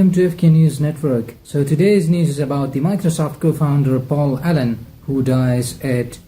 welcome to FK News Network. So today's news is about the Microsoft co-founder Paul Allen, who dies at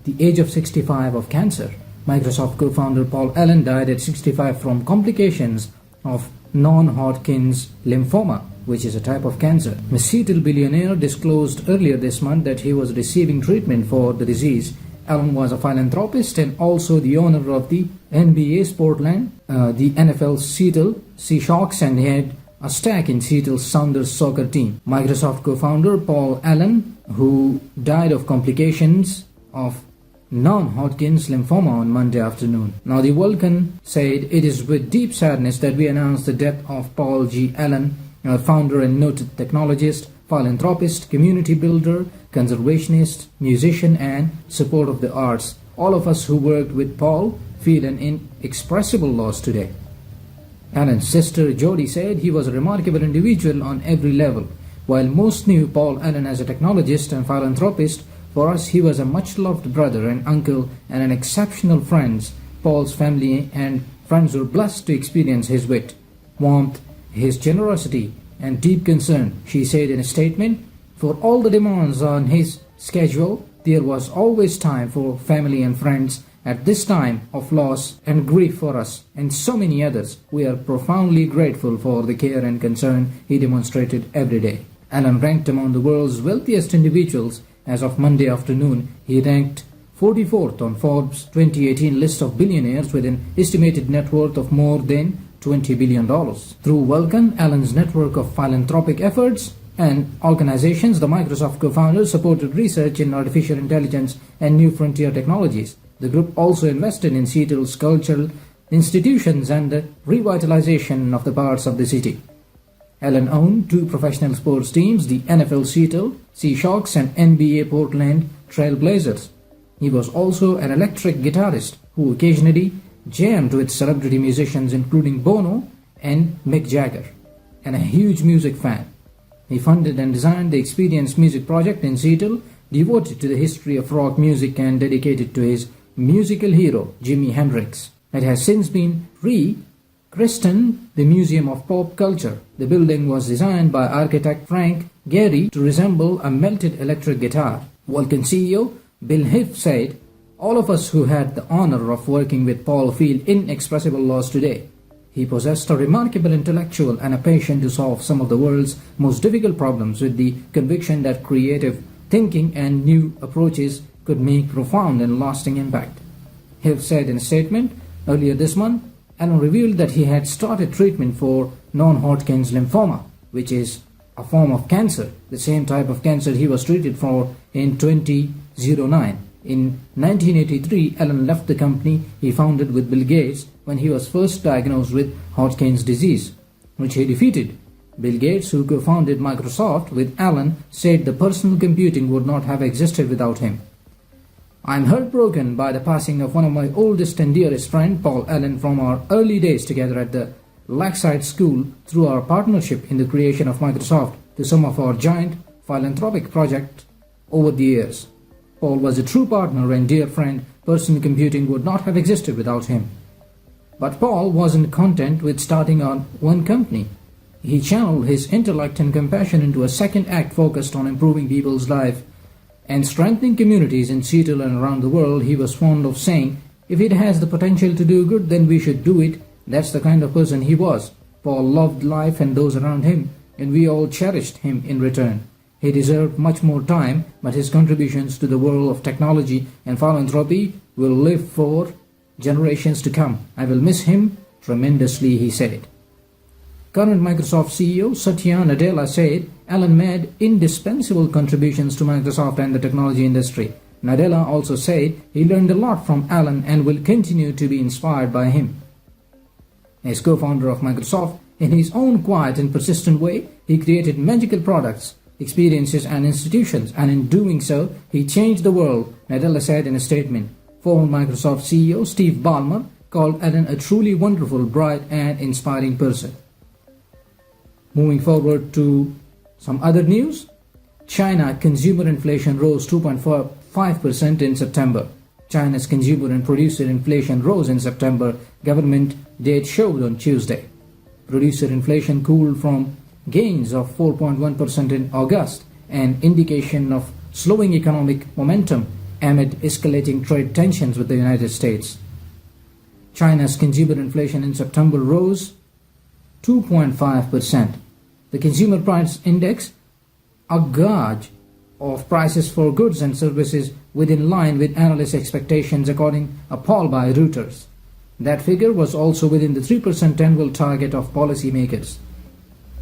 the age of 65 of cancer. Microsoft co-founder Paul Allen died at 65 from complications of non-Hodgkin's lymphoma, which is a type of cancer. The Seattle billionaire disclosed earlier this month that he was receiving treatment for the disease. Allen was a philanthropist and also the owner of the NBA Sportland, the NFL Seattle Seahawks, and he had a stake in Seattle Sounders soccer team. Microsoft co-founder Paul Allen, who died of complications of non-Hodgkin's lymphoma on Monday afternoon. Now, the Vulcan said, "It is with deep sadness that we announce the death of Paul G. Allen, a founder and noted technologist, philanthropist, community builder, conservationist, musician, and support of the arts. All of us who worked with Paul feel an inexpressible loss today." Allen's sister Jody said he was a remarkable individual on every level. While most knew Paul Allen as a technologist and philanthropist, for us he was a much-loved brother and uncle and an exceptional friend. Paul's family and friends were blessed to experience his wit, warmth, his generosity, and deep concern, she said in a statement. For all the demands on his schedule, there was always time for family and friends. At this time of loss and grief for us and so many others, we are profoundly grateful for the care and concern he demonstrated every day. Allen ranked among the world's wealthiest individuals. As of Monday afternoon, he ranked 44th on Forbes' 2018 list of billionaires with an estimated net worth of more than $20 billion. Through Vulcan, Allen's network of philanthropic efforts and organizations, the Microsoft co-founder supported research in artificial intelligence and new frontier technologies. The group also invested in Seattle's cultural institutions and the revitalization of the parts of the city. Allen owned two professional sports teams, the NFL Seattle Seahawks and NBA Portland Trail Blazers. He was also an electric guitarist who occasionally jammed with celebrity musicians including Bono and Mick Jagger, and a huge music fan. He funded and designed the Experience Music Project in Seattle, devoted to the history of rock music and dedicated to his musical hero, Jimi Hendrix. It has since been rechristened the Museum of Pop Culture. The building was designed by architect Frank Gehry to resemble a melted electric guitar. Vulcan CEO Bill Hiff said, "All of us who had the honor of working with Paul feel inexpressible loss today. He possessed a remarkable intellectual and a passion to solve some of the world's most difficult problems with the conviction that creative thinking and new approaches could make profound and lasting impact." Hiff said in a statement earlier this month. Allen revealed that he had started treatment for non-Hodgkin's lymphoma, which is a form of cancer, the same type of cancer he was treated for in 2009. In 1983, Allen left the company he founded with Bill Gates when he was first diagnosed with Hodgkin's disease, which he defeated. Bill Gates, who co-founded Microsoft with Allen, said the personal computing would not have existed without him. "I am heartbroken by the passing of one of my oldest and dearest friends, Paul Allen, from our early days together at the Lakeside School through our partnership in the creation of Microsoft to some of our giant philanthropic projects over the years. Paul was a true partner and dear friend. Personal computing would not have existed without him." But Paul wasn't content with starting on one company. He channeled his intellect and compassion into a second act focused on improving people's lives and strengthening communities in Seattle and around the world. He was fond of saying, "If it has the potential to do good, then we should do it." That's the kind of person he was. Paul loved life and those around him, and we all cherished him in return. He deserved much more time, but his contributions to the world of technology and philanthropy will live for generations to come. "I will miss him tremendously," he said. Current Microsoft CEO Satya Nadella said Allen made indispensable contributions to Microsoft and the technology industry. Nadella also said he learned a lot from Allen and will continue to be inspired by him. As co-founder of Microsoft, in his own quiet and persistent way, he created magical products, experiences and institutions, and in doing so, he changed the world, Nadella said in a statement. Former Microsoft CEO Steve Ballmer called Allen a truly wonderful, bright and inspiring person. Moving forward to some other news, China consumer inflation rose 2.5% in September. China's consumer and producer inflation rose in September, government data showed on Tuesday. Producer inflation cooled from gains of 4.1% in August, an indication of slowing economic momentum amid escalating trade tensions with the United States. China's consumer inflation in September rose 2.5%. The Consumer Price Index, a gauge of prices for goods and services, within line with analyst expectations according to a poll by Reuters. That figure was also within the 3% annual target of policymakers.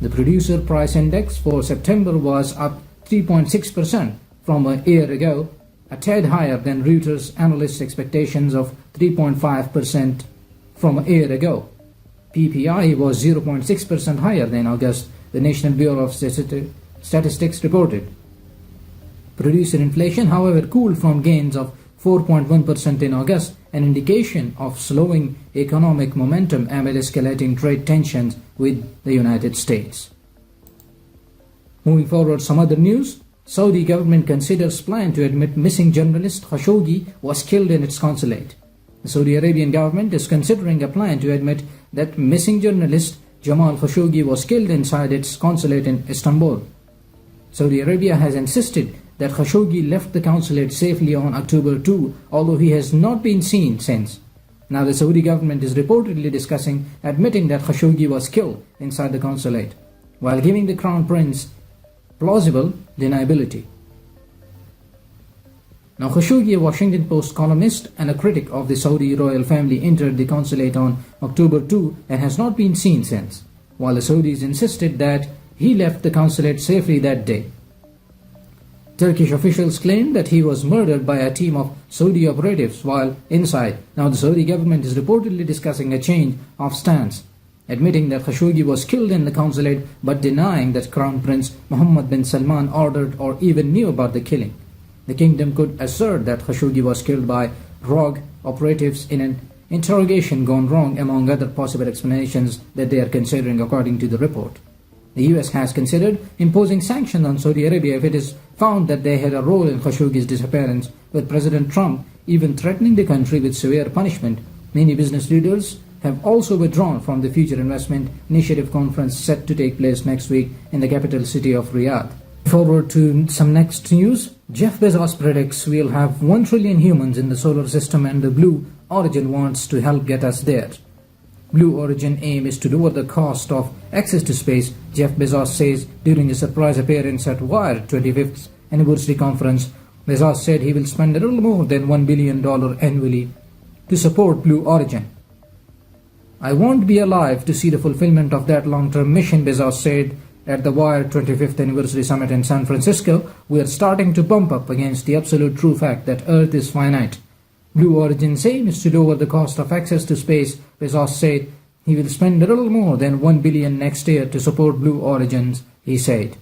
The Producer Price Index for September was up 3.6% from a year ago, a tad higher than Reuters analyst expectations of 3.5% from a year ago. PPI was 0.6% higher than August, the National Bureau of Statistics reported. Producer inflation, however, cooled from gains of 4.1% in August, an indication of slowing economic momentum amid escalating trade tensions with the United States. Moving forward, some other news. Saudi government considers plan to admit missing journalist Khashoggi was killed in its consulate. The Saudi Arabian government is considering a plan to admit that missing journalist Jamal Khashoggi was killed inside its consulate in Istanbul. Saudi Arabia has insisted that Khashoggi left the consulate safely on October 2, although he has not been seen since. Now the Saudi government is reportedly discussing admitting that Khashoggi was killed inside the consulate, while giving the Crown Prince plausible deniability. Now Khashoggi, a Washington Post columnist and a critic of the Saudi royal family, entered the consulate on October 2 and has not been seen since, while the Saudis insisted that he left the consulate safely that day. Turkish officials claimed that he was murdered by a team of Saudi operatives while inside. Now the Saudi government is reportedly discussing a change of stance, admitting that Khashoggi was killed in the consulate but denying that Crown Prince Mohammed bin Salman ordered or even knew about the killing. The kingdom could assert that Khashoggi was killed by rogue operatives in an interrogation gone wrong, among other possible explanations that they are considering, according to the report. The US has considered imposing sanctions on Saudi Arabia if it is found that they had a role in Khashoggi's disappearance, with President Trump even threatening the country with severe punishment. Many business leaders have also withdrawn from the Future Investment Initiative conference set to take place next week in the capital city of Riyadh. Forward to some next news. Jeff Bezos predicts we'll have 1 trillion humans in the solar system, and the Blue Origin wants to help get us there. Blue Origin aim is to lower the cost of access to space, Jeff Bezos says during a surprise appearance at Wired 25th anniversary conference. Bezos said he will spend a little more than $1 billion annually to support Blue Origin. I won't be alive to see the fulfillment of that long-term mission, Bezos said at the Wired 25th anniversary summit in San Francisco. We are starting to bump up against the absolute true fact that Earth is finite. Blue Origin's aim is to lower the cost of access to space. Bezos said he will spend a little more than $1 billion next year to support Blue Origins, he said.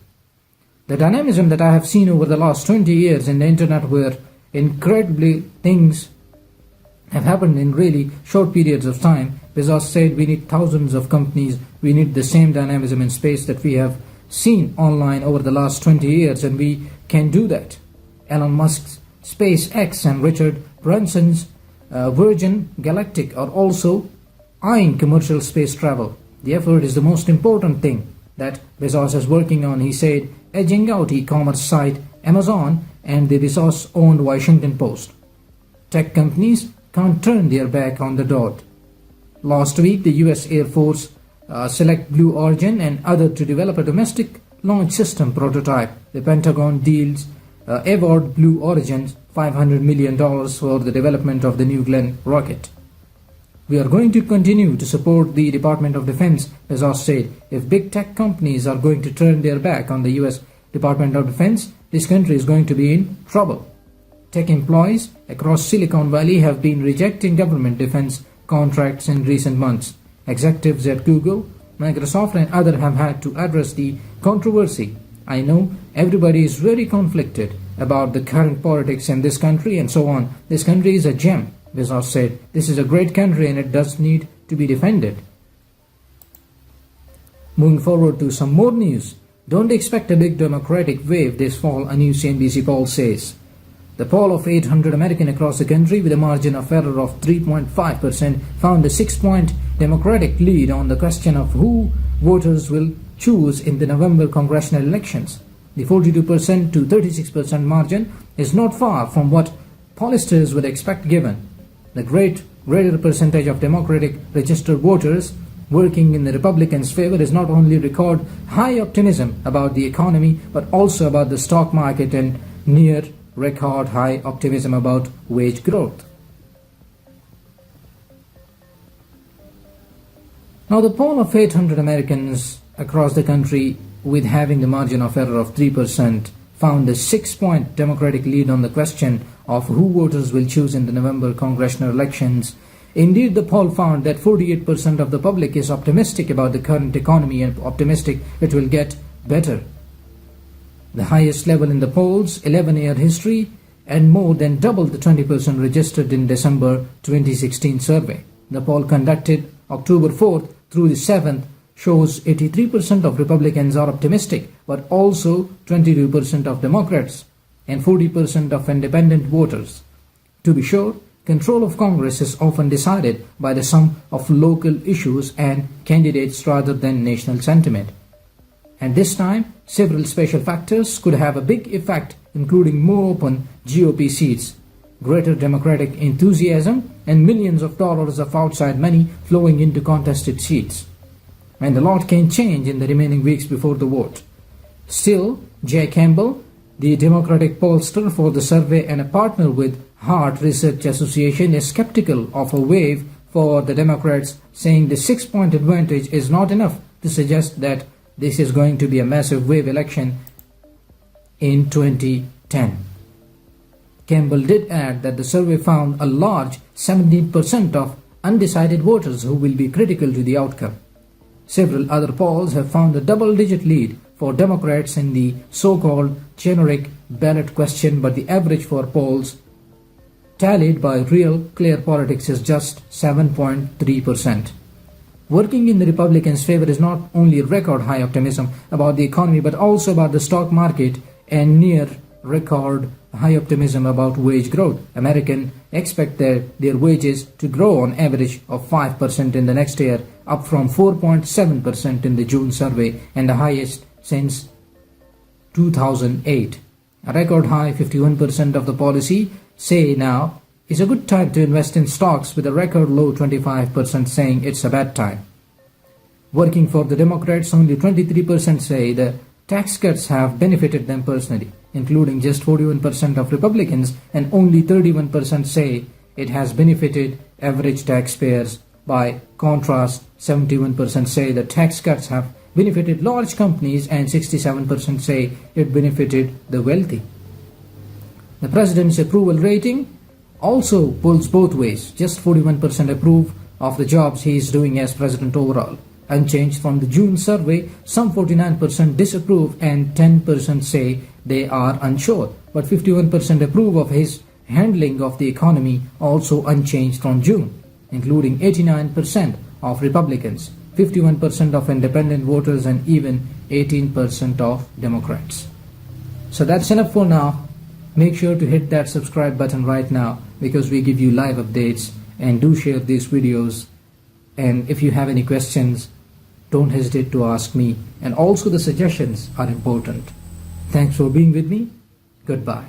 The dynamism that I have seen over the last 20 years in the internet, where incredibly things have happened in really short periods of time, Bezos said we need thousands of companies. We need the same dynamism in space that we have seen online over the last 20 years, and we can do that. Elon Musk's SpaceX and Richard Branson's Virgin Galactic are also eyeing commercial space travel. The effort is the most important thing that Bezos is working on, he said, edging out e-commerce site Amazon and the Bezos-owned Washington Post. Tech companies can't turn their back on the dot. Last week, the US Air Force select Blue Origin and other to develop a domestic launch system prototype. The Pentagon deals award Blue Origin $500 million for the development of the New Glenn rocket. We are going to continue to support the Department of Defense, Bezos said. If big tech companies are going to turn their back on the US Department of Defense, this country is going to be in trouble. Tech employees across Silicon Valley have been rejecting government defense contracts in recent months. Executives at Google, Microsoft and others have had to address the controversy. I know everybody is very conflicted about the current politics in this country and so on. This country is a gem, Bezos said. This is a great country and it does need to be defended. Moving forward to some more news. Don't expect a big Democratic wave this fall, a new CNBC poll says. The poll of 800 Americans across the country with a margin of error of 3.5% found a 6-point Democratic lead on the question of who voters will choose in the November congressional elections. The 42% to 36% margin is not far from what pollsters would expect given the greater percentage of Democratic registered voters working in the Republicans' favor is not only record high optimism about the economy but also about the stock market and near record high optimism about wage growth. Now, the poll of 800 Americans across the country with having the margin of error of 3% found a 6-point Democratic lead on the question of who voters will choose in the November congressional elections. Indeed, the poll found that 48% of the public is optimistic about the current economy and optimistic it will get better. The highest level in the poll's 11-year history and more than double the 20% registered in December 2016 survey. The poll conducted October 4th through the 7th shows 83% of Republicans are optimistic, but also 22% of Democrats and 40% of independent voters. To be sure, control of Congress is often decided by the sum of local issues and candidates rather than national sentiment. And this time, several special factors could have a big effect, including more open GOP seats, greater Democratic enthusiasm, and millions of dollars of outside money flowing into contested seats. And a lot can change in the remaining weeks before the vote. Still, Jay Campbell, the Democratic pollster for the survey and a partner with Hart Research Association, is skeptical of a wave for the Democrats, saying the 6-point advantage is not enough to suggest that this is going to be a massive wave election in 2010. Campbell did add that the survey found a large 17% of undecided voters who will be critical to the outcome. Several other polls have found a double-digit lead for Democrats in the so-called generic ballot question, but the average for polls tallied by Real Clear Politics is just 7.3%. Working in the Republicans' favor is not only record high optimism about the economy but also about the stock market and near record high optimism about wage growth. Americans expect their wages to grow on average of 5% in the next year, up from 4.7% in the June survey and the highest since 2008. A record high 51% of the policy say now is a good time to invest in stocks, with a record low 25% saying it's a bad time. Working for the Democrats, only 23% say the tax cuts have benefited them personally, including just 41% of Republicans, and only 31% say it has benefited average taxpayers. By contrast, 71% say the tax cuts have benefited large companies and 67% say it benefited the wealthy. The president's approval rating also pulls both ways. Just 41% approve of the jobs he is doing as president overall, unchanged from the June survey. Some 49% disapprove and 10% say they are unsure, but 51% approve of his handling of the economy, also unchanged from June, including 89% of Republicans, 51% of independent voters, and even 18% of Democrats. So that's enough for now. Make sure to hit that subscribe button right now, because we give you live updates, and do share these videos. And if you have any questions, don't hesitate to ask me, and also the suggestions are important. Thanks for being with me. Goodbye.